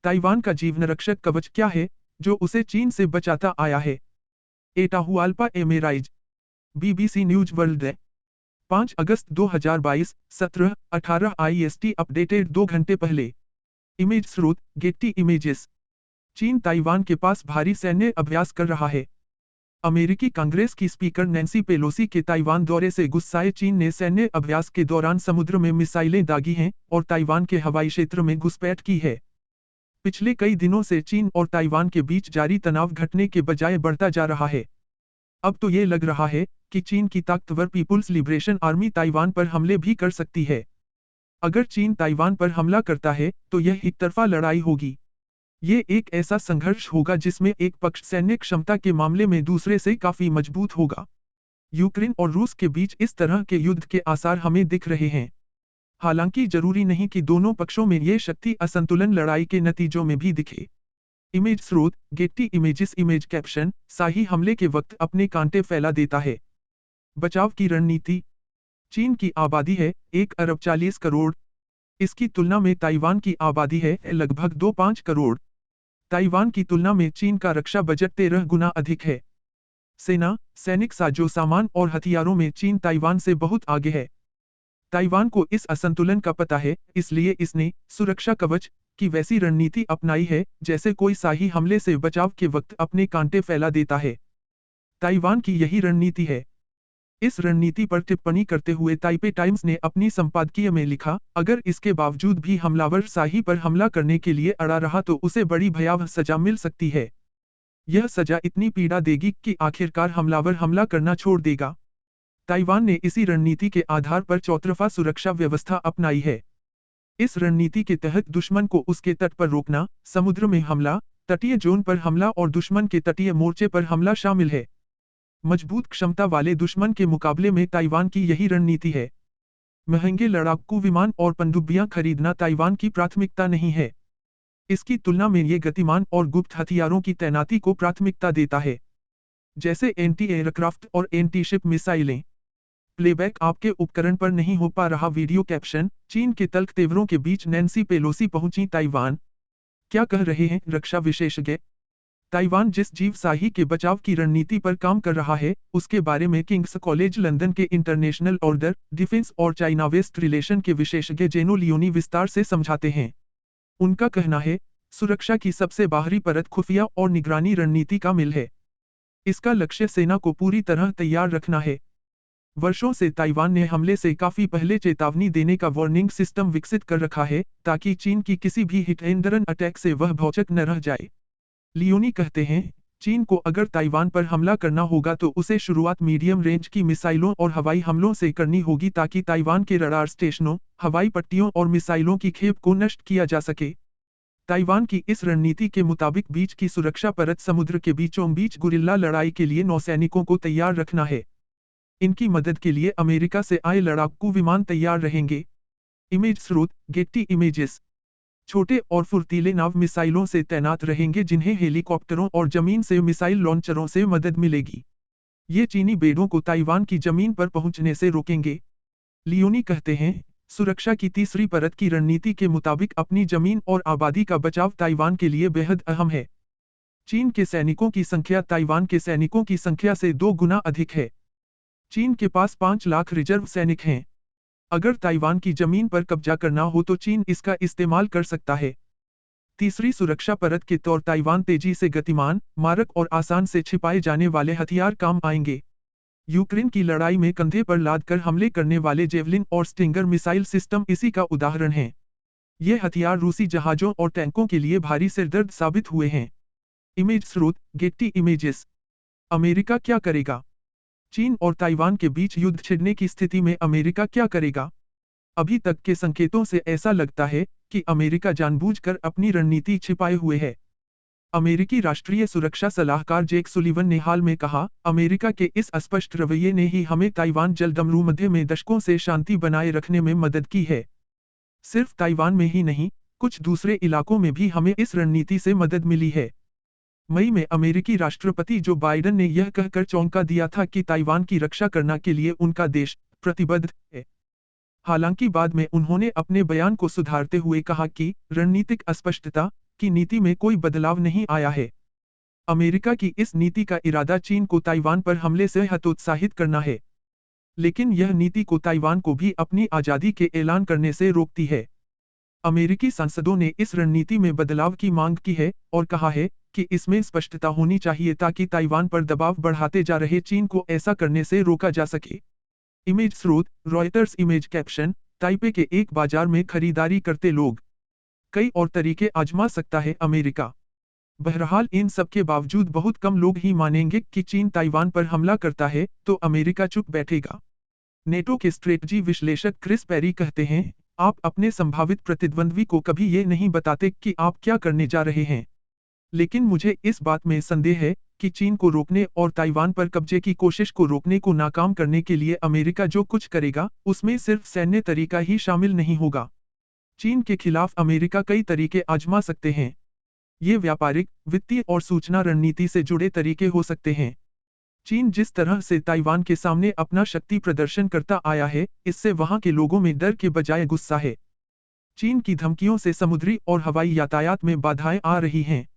Taiwan का जीवनरक्षक कवच क्या है, जो उसे चीन से बचाता आया है? Atahualpa Amerise. BBC News World. 5 अगस्त 2022, 17:18 IST अपडेटेड 2 घंटे पहले। इमेज स्रोत, गेट्टी इमेजेस। चीन ताइवान के पास भारी सैन्य अभ्यास कर रहा है। अमेरिकी कांग्रेस की स्पीकर नैन्सी पेलोसी के ताइवान दौरे से गुस्साए चीन ने सैन्य अभ्यास के दौरान समुद्र में मिसाइलें दागी हैं और ताइवान के हवाई क्षेत्र में घुसपैठ की है। पिछले कई दिनों से चीन और ताइवान के बीच जारी तनाव घटने के बजाय बढ़ता जा रहा है। अब तो ये लग रहा है कि चीन की ताकतवर पीपुल्स लिबरेशन आर्मी ताइवान पर हमले भी कर सकती है। अगर चीन ताइवान पर हमला करता है तो यह एकतरफा लड़ाई होगी। ये एक ऐसा संघर्ष होगा जिसमें एक पक्ष सैन्य क्षमता के मामले में दूसरे से काफी मजबूत होगा। यूक्रेन और रूस के बीच इस तरह के युद्ध के आसार हमें दिख रहे हैं। हालांकि जरूरी नहीं कि दोनों पक्षों में ये शक्ति असंतुलन लड़ाई के नतीजों में भी दिखे। इमेज स्रोत, गेट्टी इमेजेस। इमेज कैप्शन, शाही हमले के वक्त अपने कांटे फैला देता है। बचाव की रणनीति। चीन की आबादी है 1 अरब 40 करोड़। इसकी तुलना में ताइवान की आबादी है लगभग 2.5 करोड़। ताइवान की तुलना में चीन का रक्षा बजट 13 गुना अधिक है। सेना, सैनिक साजो सामान और हथियारों में चीन ताइवान से बहुत आगे है। ताइवान को इस असंतुलन का पता है, इसलिए इसने सुरक्षा कवच की वैसी रणनीति अपनाई है जैसे कोई शाही हमले से बचाव के वक्त अपने कांटे फैला देता है। ताइवान की यही रणनीति है। इस रणनीति पर टिप्पणी करते हुए ताइपे टाइम्स ने अपनी संपादकीय में लिखा, अगर इसके बावजूद भी हमलावर शाही पर हमला करने के लिए अड़ा रहा तो उसे बड़ी भयावह सजा मिल सकती है। यह सजा इतनी पीड़ा देगी कि आखिरकार हमलावर हमला करना छोड़ देगा। ताइवान ने इसी रणनीति के आधार पर चौतरफा सुरक्षा व्यवस्था अपनाई है। इस रणनीति के तहत दुश्मन को उसके तट पर रोकना, समुद्र में हमला, तटीय जोन पर हमला और दुश्मन के तटीय मोर्चे पर हमला शामिल है। मजबूत क्षमता वाले दुश्मन के मुकाबले में ताइवान की यही रणनीति है। महंगे लड़ाकू विमान और पनडुब्बियां खरीदना ताइवान की प्राथमिकता नहीं है। इसकी तुलना में ये गतिमान और गुप्त हथियारों की तैनाती को प्राथमिकता देता है, जैसे एंटी एयरक्राफ्ट और एंटी शिप मिसाइलें। प्लेबैक आपके उपकरण पर नहीं हो पा रहा। वीडियो कैप्शन, चीन के तल्ख तेवरों के बीच नैन्सी पेलोसी पहुंची ताइवान। क्या कह रहे हैं रक्षा विशेषज्ञ? ताइवान जिस जीवशाही के बचाव की रणनीति पर काम कर रहा है, उसके बारे में किंग्स कॉलेज लंदन के इंटरनेशनल ऑर्डर, डिफेंस और चाइना वेस्ट रिलेशन के विशेषज्ञ जेनो लियोनी विस्तार से समझाते हैं। उनका कहना है, सुरक्षा की सबसे बाहरी परत खुफिया और निगरानी रणनीति का मिल है। इसका लक्ष्य सेना को पूरी तरह तैयार रखना है। वर्षों से ताइवान ने हमले से काफी पहले चेतावनी देने का वार्निंग सिस्टम विकसित कर रखा है, ताकि चीन की किसी भी हिट एंड रन अटैक से वह भौचक न रह जाए। लियोनी कहते हैं, चीन को अगर ताइवान पर हमला करना होगा तो उसे शुरुआत मीडियम रेंज की मिसाइलों और हवाई हमलों से करनी होगी ताकि ताइवान के रडार स्टेशनों, हवाई पट्टियों और मिसाइलों की खेप को नष्ट किया जा सके। ताइवान की इस रणनीति के मुताबिक बीच की सुरक्षा परत समुद्र के बीचों बीच गुरिल्ला लड़ाई के लिए नौसैनिकों को तैयार रखना है। इनकी मदद के लिए अमेरिका से आए लड़ाकू विमान तैयार रहेंगे। इमेज स्रोत, गेट्टी इमेजेस। छोटे और फुर्तीले नाव मिसाइलों से तैनात रहेंगे जिन्हें हेलीकॉप्टरों और जमीन से मिसाइल लॉन्चरों से मदद मिलेगी। ये चीनी बेड़ों को ताइवान की जमीन पर पहुंचने से रोकेंगे। लियोनी कहते हैं, सुरक्षा की तीसरी परत की रणनीति के मुताबिक अपनी जमीन और आबादी का बचाव ताइवान के लिए बेहद अहम है। चीन के सैनिकों की संख्या ताइवान के सैनिकों की संख्या से 2 गुना अधिक है। चीन के पास 5 लाख रिजर्व सैनिक हैं। अगर ताइवान की जमीन पर कब्जा करना हो तो चीन इसका इस्तेमाल कर सकता है। तीसरी सुरक्षा परत के तौर ताइवान तेजी से गतिमान, मारक और आसान से छिपाए जाने वाले हथियार काम आएंगे। यूक्रेन की लड़ाई में कंधे पर लाद कर हमले करने वाले जेवलिन और स्टिंगर मिसाइल सिस्टम इसी का उदाहरण हैं। ये हथियार रूसी जहाजों और टैंकों के लिए भारी सिरदर्द साबित हुए हैं। इमेज स्रोत, गेट्टी इमेजेस। अमेरिका क्या करेगा? चीन और ताइवान के बीच युद्ध छिड़ने की स्थिति में अमेरिका क्या करेगा? अभी तक के संकेतों से ऐसा लगता है कि अमेरिका जानबूझकर अपनी रणनीति छिपाए हुए है। अमेरिकी राष्ट्रीय सुरक्षा सलाहकार जेक सुलिवन ने हाल में कहा, अमेरिका के इस अस्पष्ट रवैये ने ही हमें ताइवान जलदमरूमध्य में दशकों से शांति बनाए रखने में मदद की है। सिर्फ ताइवान में ही नहीं, कुछ दूसरे इलाकों में भी हमें इस रणनीति से मदद मिली है। मई में अमेरिकी राष्ट्रपति जो बाइडेन ने यह कहकर चौंका दिया था कि ताइवान की रक्षा करने के लिए उनका देश प्रतिबद्ध है। हालांकि बाद में उन्होंने अपने बयान को सुधारते हुए कहा कि रणनीतिक अस्पष्टता कि नीति में कोई बदलाव नहीं आया है। अमेरिका की इस नीति का इरादा चीन को ताइवान पर हमले से हतोत्साहित करना है। लेकिन यह नीति को ताइवान को भी अपनी आज़ादी के ऐलान करने से रोकती है। अमेरिकी सांसदों ने इस रणनीति में बदलाव की मांग की है और कहा है कि इसमें स्पष्टता होनी चाहिए ताकि ताइवान पर दबाव बढ़ाते जा रहे चीन को ऐसा करने से रोका जा सके। इमेज स्रोत रॉयटर्स इमेज कैप्शन ताइपे के एक बाजार में खरीदारी करते लोग कई और तरीके आजमा सकता है अमेरिका। बहरहाल इन सब के बावजूद बहुत कम लोग ही मानेंगे कि चीन ताइवान पर हमला करता है तो अमेरिका चुप बैठेगा। नेटो के स्ट्रेटजी विश्लेषक क्रिस पेरी कहते हैं, आप अपने संभावित प्रतिद्वंद्वी को कभी ये नहीं बताते कि आप क्या करने जा रहे हैं। लेकिन मुझे इस बात में संदेह है कि चीन को रोकने और ताइवान पर कब्जे की कोशिश को रोकने को नाकाम करने के लिए अमेरिका जो कुछ करेगा, उसमें सिर्फ सैन्य तरीका ही शामिल नहीं होगा। चीन के खिलाफ अमेरिका कई तरीके आजमा सकते हैं। ये व्यापारिक, वित्तीय और सूचना रणनीति से जुड़े तरीके हो सकते हैं। चीन जिस तरह से ताइवान के सामने अपना शक्ति प्रदर्शन करता आया है, इससे वहां के लोगों में डर के बजाय गुस्सा है। चीन की धमकियों से समुद्री और हवाई यातायात में बाधाएं आ रही हैं।